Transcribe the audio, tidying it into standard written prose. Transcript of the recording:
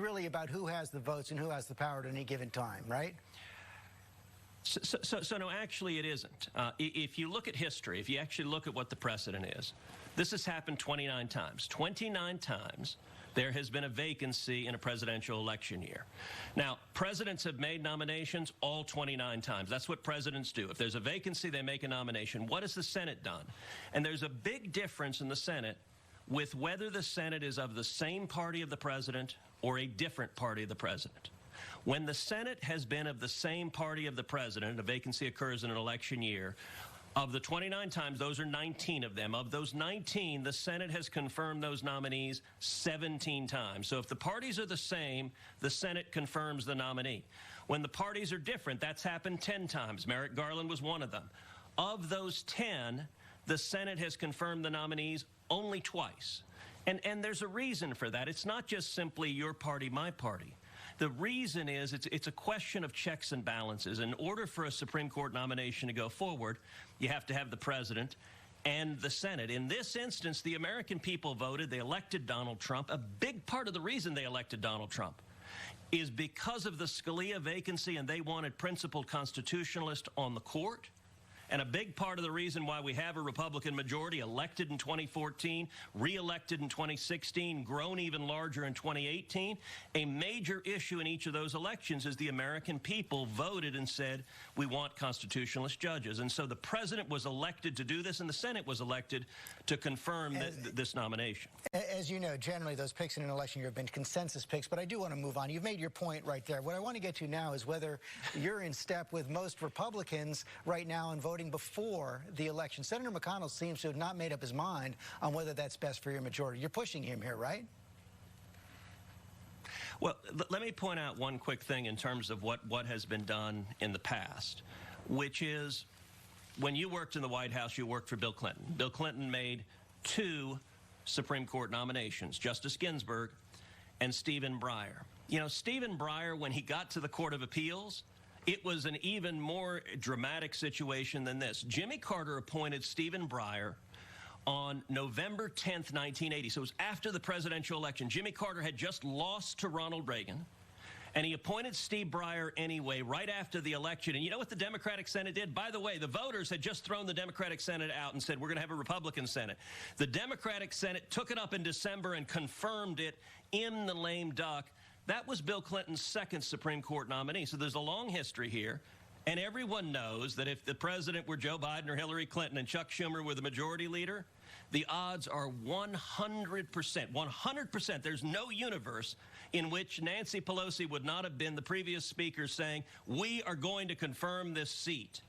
really about who has the votes and who has the power at any given time, right? So no, actually it isn't. If you look at history, if you actually look at what the precedent is, this has happened 29 times. 29 times there has been a vacancy in a presidential election year. Now, presidents have made nominations all 29 times. That's what presidents do. If there's a vacancy, they make a nomination. What has the Senate done? And there's a big difference in the Senate with whether the Senate is of the same party of the president or a different party of the president. When the Senate has been of the same party of the president, a vacancy occurs in an election year, of the 29 times, those are 19 of them. Of those 19, the Senate has confirmed those nominees 17 times. So if the parties are the same, the Senate confirms the nominee. When the parties are different, that's happened 10 times. Merrick Garland was one of them. Of those 10, the Senate has confirmed the nominees only twice. And there's a reason for that. It's not just simply your party, my party. The reason is it's a question of checks and balances. In order for a Supreme Court nomination to go forward, you have to have the president and the Senate. In this instance, the American people voted. They elected Donald Trump. A big part of the reason they elected Donald Trump is because of the Scalia vacancy, and they wanted principled constitutionalists on the court. And a big part of the reason why we have a Republican majority elected in 2014, re-elected in 2016, grown even larger in 2018, a major issue in each of those elections is the American people voted and said, we want constitutionalist judges. And so the president was elected to do this, and the Senate was elected to confirm this nomination. As you know, generally those picks in an election year have been consensus picks, but I do want to move on. You've made your point right there. What I want to get to now is whether you're in step with most Republicans right now in voting before the election. Senator McConnell seems to have not made up his mind on whether that's best for your majority. You're pushing him here, right? Well, let me point out one quick thing in terms of what has been done in the past, which is when you worked in the White House, you worked for Bill Clinton. Bill Clinton made 2 Supreme Court nominations, Justice Ginsburg and Stephen Breyer. You know, Stephen Breyer, when he got to the Court of Appeals, it was an even more dramatic situation than this. Jimmy Carter appointed Stephen Breyer on November 10th, 1980. So it was after the presidential election. Jimmy Carter had just lost to Ronald Reagan, and he appointed Steve Breyer anyway right after the election. And you know what the Democratic Senate did? By the way, the voters had just thrown the Democratic Senate out and said, we're going to have a Republican Senate. The Democratic Senate took it up in December and confirmed it in the lame duck. That was Bill Clinton's 2nd Supreme Court nominee. So there's a long history here. And everyone knows that if the president were Joe Biden or Hillary Clinton and Chuck Schumer were the majority leader, the odds are 100%. 100%. There's no universe in which Nancy Pelosi would not have been the previous speaker saying, we are going to confirm this seat.